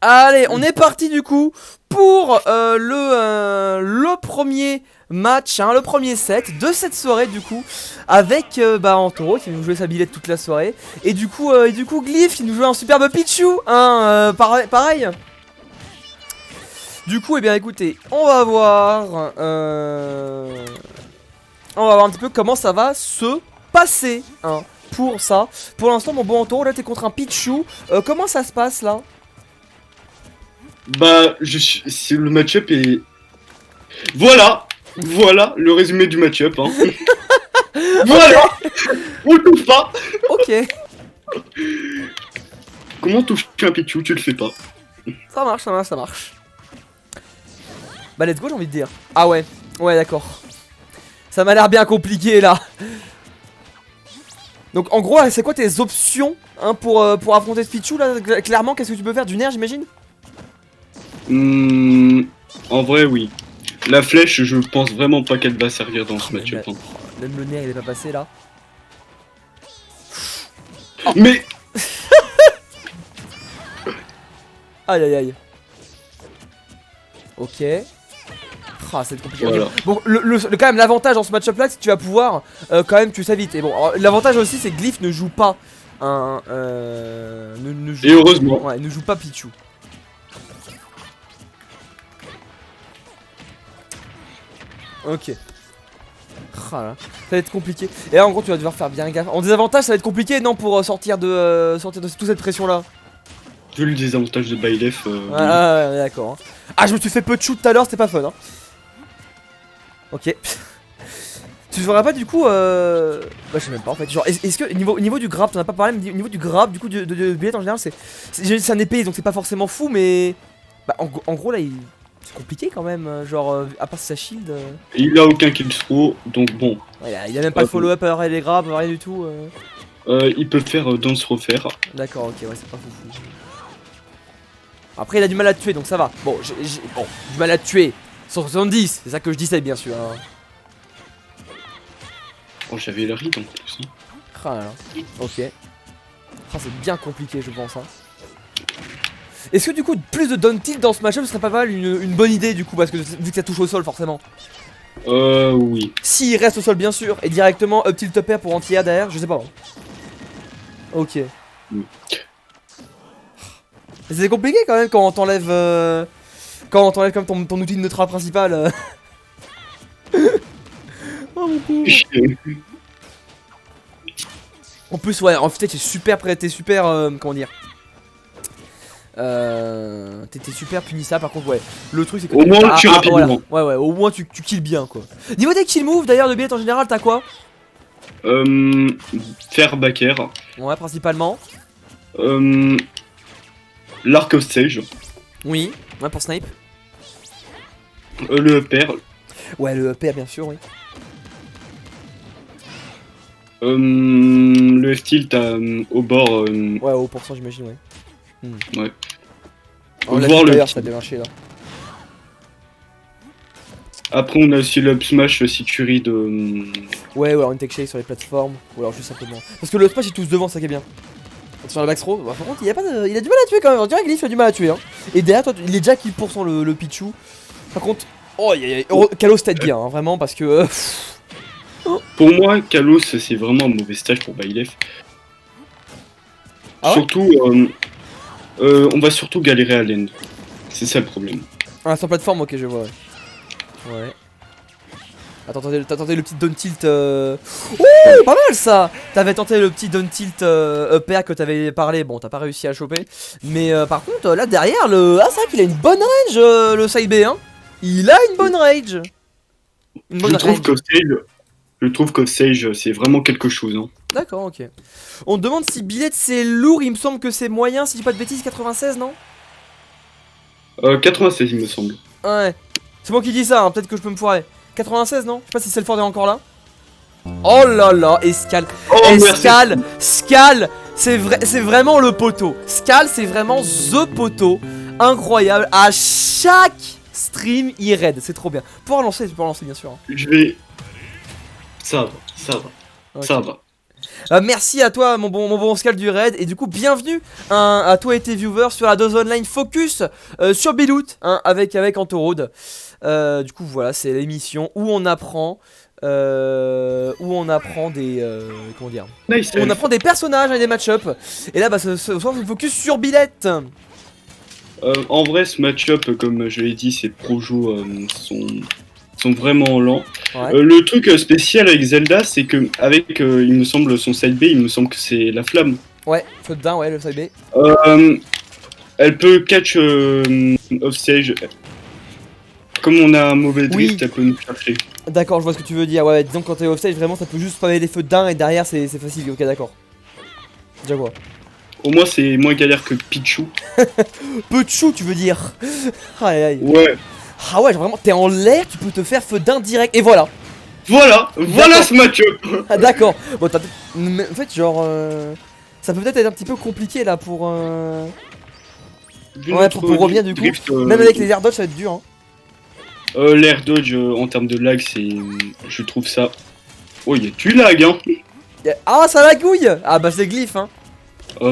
Allez, on est parti du coup pour le premier match, hein, le premier set de cette soirée du coup, avec Antoro qui va nous jouer sa billette toute la soirée, et du coup Glyph qui nous joue un superbe Pichu, hein, pareil. Du coup, eh bien écoutez, on va voir un petit peu comment ça va se passer, hein, pour ça. Pour l'instant, mon bon Antoro, là t'es contre un Pichu, comment ça se passe là? Bah, si le match-up est... Voilà le résumé du match-up. Hein. Voilà. On le touche pas. Ok, Comment toucher un Pichu? Tu le fais pas. ça marche, ça marche. Bah let's go, j'ai envie de dire. Ah ouais, d'accord. Ça m'a l'air bien compliqué là. Donc en gros, c'est quoi tes options, hein, pour affronter ce Pichu là? Clairement, qu'est-ce que tu peux faire? Du nerf, j'imagine? En vrai, oui. La flèche, je pense vraiment pas qu'elle va servir dans ce match-up. Hein. Même le nerf il est pas passé là. Mais Aïe aïe aïe. Ok. Ah, c'est compliqué. voilà. Okay. Bon, quand même, l'avantage dans ce match-up là, c'est que tu vas pouvoir quand même tuer ça vite. Et bon, l'avantage aussi, c'est que Glyph ne joue pas un. Et heureusement. Ouais, ne joue pas Pichu. Ok. Ah là. Ça va être compliqué. Et là, en gros, tu vas devoir faire bien gaffe. En désavantage, ça va être compliqué, non, pour sortir de toute cette pression là. Vu le désavantage de Byleth. Ouais, d'accord. Hein. Ah, je me suis fait peu de shoot tout à l'heure, c'était pas fun. Hein. Ok. Tu feras pas du coup bah je sais même pas en fait. Genre est-ce que niveau du grab, t'en as pas parlé, mais niveau du grab du coup de billette en général c'est un épée donc c'est pas forcément fou, mais bah en gros là c'est compliqué quand même, genre à part sa shield. Il a aucun kill throw, donc bon. Ouais, il a même pas de follow up et les grabs, rien du tout. Il peut faire danse refaire. D'accord, ok, ouais, c'est pas fou. Après il a du mal à te tuer donc ça va. Bon, bon, du mal à te tuer. 170, c'est ça que je disais bien sûr. Hein. Oh, j'avais le read en plus. Hein. Ah là là. Ok. Ah, c'est bien compliqué, je pense. Hein. Est-ce que du coup, plus de down tilt dans ce match-up ce serait pas mal une bonne idée du coup, parce que vu que ça touche au sol forcément. Oui. S'il reste au sol, bien sûr, et directement up tilt up air pour anti-air derrière, je sais pas. Ok. C'est compliqué quand même quand on t'enlève. Quand on t'enlève comme ton outil de neutral principal. Oh mon pauvre. En plus, ouais, en fait, t'es super comment dire. T'es super punissable, par contre, ouais. Le truc, c'est que. Au moins, tu rapidement. Voilà. Ouais, au moins, tu kills bien, quoi. Niveau des kill moves, d'ailleurs, de billette en général, t'as quoi? Faire backer. Ouais, principalement. L'arc of sage. Oui, ouais, pour snipe. Le pair. Ouais, le pair, bien sûr, oui. Le F-tilt au bord. Ouais, au pourcent, j'imagine, ouais. Ouais. On l'a voir vu le d'ailleurs, ça a bien marché là. Après, on a aussi le up smash Security de. Ouais, ou alors une tech shake sur les plateformes, ou alors juste simplement. Parce que le smash il touche devant, ça qui est bien. Sur la back throw, bah, par contre, il a du mal à tuer quand même. On dirait que Glyph a du mal à tuer. Hein. Et derrière, toi, il est déjà kill pour le Pichu. Par contre, oh, Kalos t'aide bien, hein, vraiment, parce que. Pour moi, Kalos, c'est vraiment un mauvais stage pour Byleth. Ah ouais, surtout, on va surtout galérer à l'end. C'est ça le problème. Ah, sur plateforme, ok, je vois. Ouais. Attends, t'as tenté le petit down tilt. Ouh, pas mal ça! T'avais tenté le petit down tilt up air que t'avais parlé. Bon, t'as pas réussi à choper. Mais par contre, là derrière, ah, c'est vrai qu'il a une bonne range, le side B. Hein. Il a une bonne range. Je trouve que Sage, c'est vraiment quelque chose. Hein. D'accord, ok. On demande si Billette c'est lourd. Il me semble que c'est moyen, si je dis pas de bêtises, 96, non? 96, il me semble. Ouais. C'est moi qui dis ça, hein, peut-être que je peux me foirer. 96, non? Je sais pas si Selford est encore là. Oh là là, Escal. Scal, c'est vraiment le poteau. Scal, c'est vraiment THE poteau. Incroyable. À chaque stream, il raid. C'est trop bien. Tu peux relancer bien sûr. Hein. Je vais. Ça va. Okay. Ça va. Merci à toi mon bon Scal du raid. Et du coup bienvenue à toi et tes viewers sur la dose online focus sur Bilout avec Antorod. Du coup voilà, c'est l'émission où on apprend des comment dire, Nice. où on apprend des personnages et des match-up. Et là bah ce soir je me focus sur Billette. En vrai, ce match-up, comme je l'ai dit, ces projos sont vraiment lents. Ouais. Le truc spécial avec Zelda, c'est que avec, il me semble, son side B, il me semble que c'est la flamme. Ouais, feu de dain, ouais, le side B. Elle peut catch offstage. Comme on a un mauvais drift, elle peut nous chercher. D'accord, je vois ce que tu veux dire. Ouais, disons que quand t'es offstage, vraiment ça peut juste spammer des feux de dain et derrière c'est facile. Ok, d'accord. Déjà quoi. Au moins, c'est moins galère que Pichu. Peu de chou, tu veux dire. Aïe aïe. Ouais. Ah ouais, genre vraiment, t'es en l'air, tu peux te faire feu d'un direct. Et voilà. Voilà ce match-up. Ah d'accord. Bon, mais en fait, genre, ça peut peut-être être un petit peu compliqué là pour. Ouais, pour revenir du coup. Drift, Même avec les air dodge, ça va être dur. Hein. L'air dodge en termes de lag, c'est. Je trouve ça. Oh, il y a du lag, hein. Ah, ça lagouille. Ah bah c'est glyphe, hein.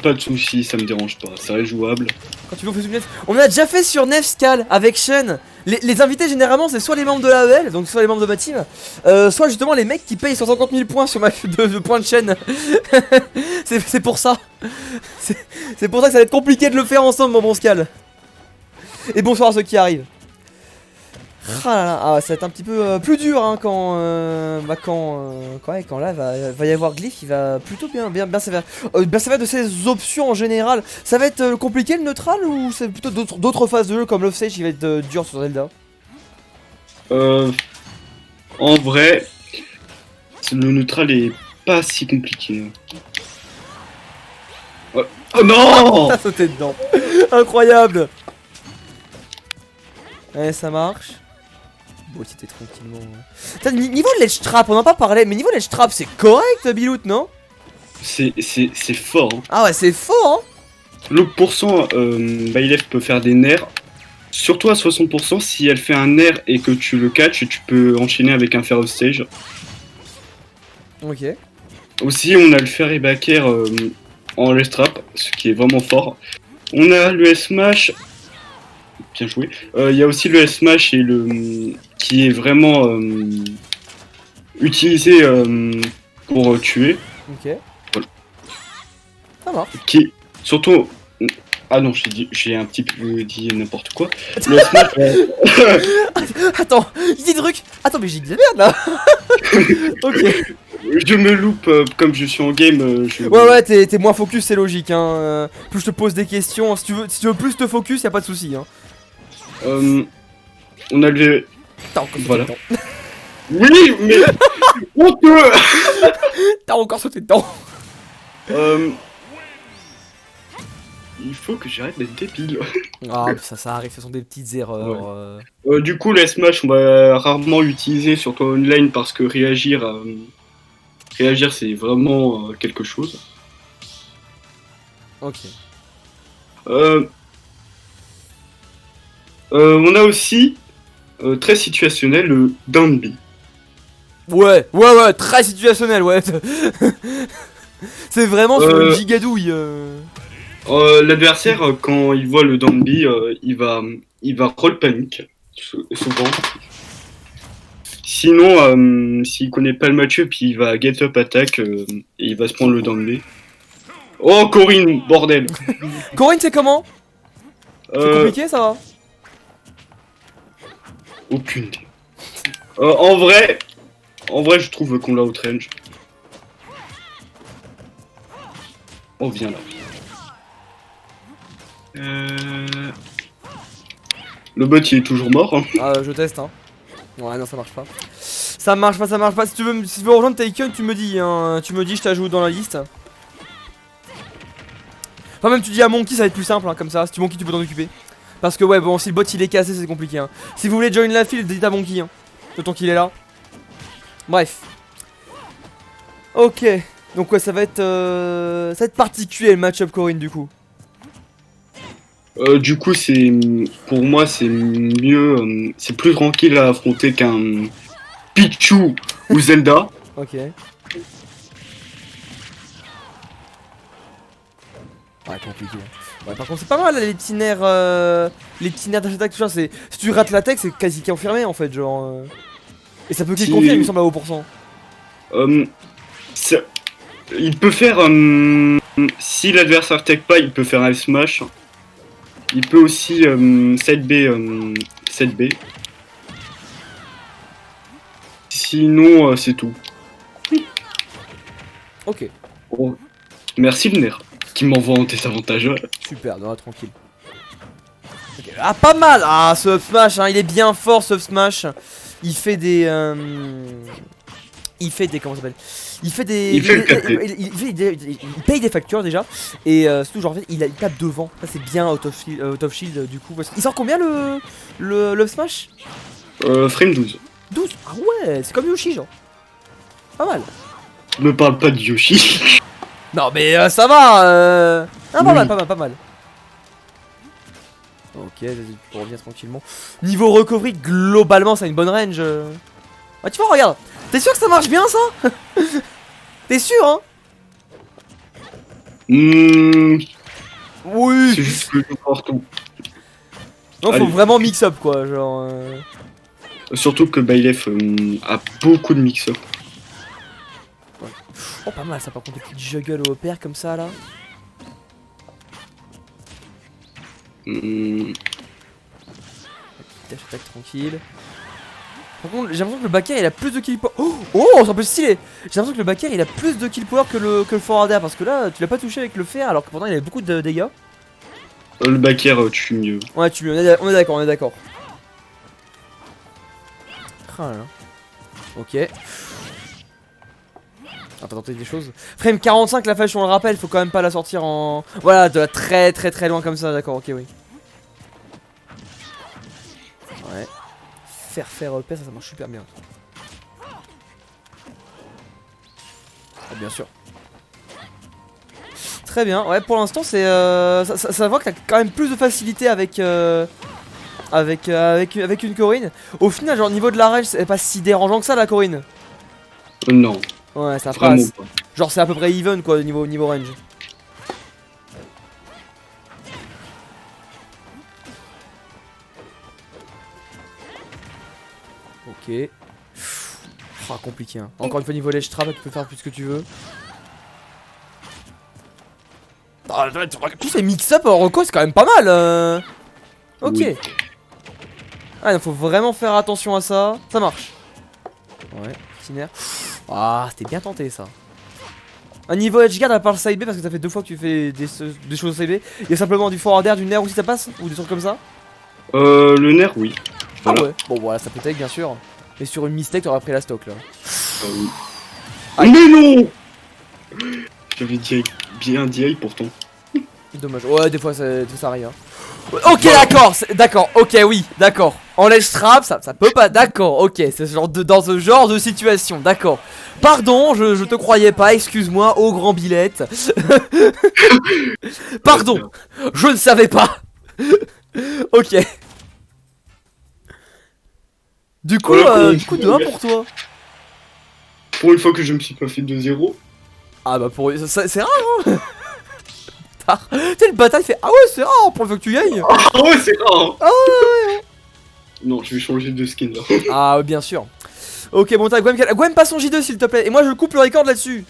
Pas de soucis, ça me dérange pas, ça reste jouable. Quand tu veux faire sur Nef. On a déjà fait sur Nefscal avec Shen. Les invités généralement c'est soit les membres de l'AEL, donc soit les membres de ma team, soit justement les mecs qui payent 150 000 points sur de points de chaîne. C'est pour ça. C'est pour ça que ça va être compliqué de le faire ensemble mon bon Scal. Et bonsoir à ceux qui arrivent. Ah là là, ah, ça va être un petit peu plus dur hein, quand là va y avoir glyph, il va plutôt bien sévère. Bien sévère de ses options en général. Ça va être compliqué le neutral ou c'est plutôt d'autres phases de jeu comme l'offstage qui va être dur sur Zelda? En vrai, le neutral est pas si compliqué. Oh non! T'as sauté dedans. Incroyable. Ouais, ça marche. Bon, c'était tranquillement. Putain, niveau ledge trap, on en a pas parlé, mais niveau ledge trap, c'est correct, Bilout, non? C'est fort. Hein. Ah ouais, c'est fort, hein. Le pourcent, Byleth peut faire des nerfs, surtout à 60%. Si elle fait un nerf et que tu le catches, tu peux enchaîner avec un fair stage. Ok. Aussi, on a le fair et backer en ledge trap, ce qui est vraiment fort. On a le S-Smash. Bien joué. Il y a aussi le S-Smash et qui est vraiment utilisé pour tuer. Ok. Voilà. Ça marche. Qui surtout. Ah non, j'ai un petit peu dit n'importe quoi. Le Smash. Attends, il dit des trucs. Attends, mais j'ai dit de la merde là. Ok. Je me loupe comme je suis en game. Ouais, t'es moins focus, c'est logique. Hein. Plus je te pose des questions, si tu veux plus te focus, y a pas de souci. Hein. On a le. T'as encore voilà. sauté dedans. Oui, mais honteux. T'as encore sauté dedans. Il faut que j'arrête d'être débile. Ah, ça arrive, ce sont des petites erreurs. Ouais. Du coup, les Smash, on va rarement l'utiliser, surtout online, parce que réagir, c'est vraiment quelque chose. Ok. On a aussi, très situationnel, le down B. Ouais, très situationnel, ouais. C'est vraiment sur une gigadouille. L'adversaire, quand il voit le down B, il va roll panic, souvent. Sinon, s'il connaît pas le match-up, il va get up attack et il va se prendre le down B. Oh, Corinne, bordel. Corinne, c'est comment? C'est compliqué, ça va? Aucune idée. En vrai, je trouve qu'on l'a outrange. Oh, viens là. Le bot il est toujours mort. Hein. Ah, je teste, hein. Ouais, non, ça marche pas. Ça marche pas. Si tu veux rejoindre Taken, tu me dis, hein. Tu me dis, je t'ajoute dans la liste. Enfin, même tu dis à Monkey, ça va être plus simple, hein, comme ça. Si tu Monkey, tu peux t'en occuper. Parce que, ouais, bon, si le bot il est cassé, c'est compliqué. Hein. Si vous voulez join la field, dites à Monkey. Hein. Autant qu'il est là. Bref. Ok. Donc, ouais, ça va être particulier le match-up Corinne, du coup. Du coup, pour moi, c'est mieux, c'est plus tranquille à affronter qu'un Pichu ou Zelda. Ok. Ouais, compliqué. Ouais, par contre, c'est pas mal là, les petits nerfs d'attaque, tout ça. Si tu rates l'attaque, c'est quasi confirmé en fait, genre. Et ça peut qu'il confirme, il me semble, à haut pourcent. Ça- Il peut faire. Si l'adversaire tech pas, il peut faire un smash. Il peut aussi 7B. 7B. Sinon, c'est tout. Ok, Oh. Merci le nerf qui m'envoie en désavantage. super, non, tranquille. Ok. Ah, pas mal! Ah, ce up smash, hein, il est bien fort ce up smash. Il fait des. Comment ça s'appelle? Il fait des. Il fait le capté. Il paye des factures déjà. Et surtout, genre, en fait, il tape devant. Ça, c'est bien out of shield du coup. Il sort combien le up smash? Frame 12. 12. Ah ouais, c'est comme Yoshi, genre. Pas mal. Me parle pas de Yoshi. Non, mais ça va. Ah, pas Oui. mal, pas mal, pas mal. Ok, vas-y, tu reviens tranquillement. Niveau recovery, globalement, ça a une bonne range. Ah, tu vois, regarde. T'es sûr que ça marche bien, ça? T'es sûr, hein? Oui. C'est juste que je porte tout. Non, faut Allez. vraiment mix up, quoi. Genre. Surtout que Byleth a beaucoup de mix-up. Oh, pas mal, ça, par contre, des petites juggles au pair comme ça, là. Dash attaque tranquille. Par contre, j'ai l'impression que le backer il a plus de kill power. Oh, c'est un peu stylé. J'ai l'impression que le backer il a plus de kill power que le forwarder. Parce que là, tu l'as pas touché avec le fer alors que pourtant il avait beaucoup de dégâts. Le backer tue mieux. Ouais, on est d'accord, on est d'accord. Ah là là. Ok. Attends, tenter des choses. Frame 45, la flèche, on le rappelle, faut quand même pas la sortir en. Voilà, de très loin comme ça, d'accord, ok, oui. Ouais. Faire repère, ça marche super bien. Ah, bien sûr. Très bien, ouais, pour l'instant, c'est. Ça voit que t'as quand même plus de facilité avec une Corine. Au final, genre, niveau de la range, c'est pas si dérangeant que ça, la Corine. Non, Ouais, ça vraiment passe. pas. Genre, c'est à peu près even, quoi, niveau range. Ok. Ah, compliqué, hein. Encore une fois, niveau ledge trap, tu peux faire plus ce que tu veux. Ah, tous ces mix-up en reco, c'est quand même pas mal. Ok. Oui. Ah, il faut vraiment faire attention à ça. Ça marche. Ouais, petit nerf. Ah, c'était bien tenté ça. Un niveau edgeguard à part le side B, parce que ça fait 2 fois que tu fais des choses au side B. Il y a simplement du forwarder, du nerf aussi, ça passe? Ou des trucs comme ça? Le nerf, oui. Voilà. Ah ouais. Bon, voilà, ça peut être bien sûr. Mais sur une mistake, t'aurais pris la stock là. Oui. Aïe. Mais non. J'avais dit bien DI pourtant. Dommage. Ouais, des fois ça arrive. Hein. Ok, d'accord, d'accord, ok, oui, d'accord. En ledge trap, ça peut pas, d'accord, ok, c'est dans ce genre de situation, d'accord. Pardon, je te croyais pas, excuse-moi, ô grand Billette. Pardon, je ne savais pas. Ok. Du coup, Voilà, du coup, de 1 pour toi. Pour une fois que je me suis pas fait de 0. Ah bah pour c'est rare, hein. Tu sais, le bataille fait ah ouais, c'est rare pour le fait que tu gagnes. Ah ouais, c'est rare. Ah ouais. Non, je vais changer de skin là. Ah, bien sûr. Ok, bon, t'as Gwen, Gwen passe son J2 s'il te plaît. Et moi, je coupe le record là-dessus.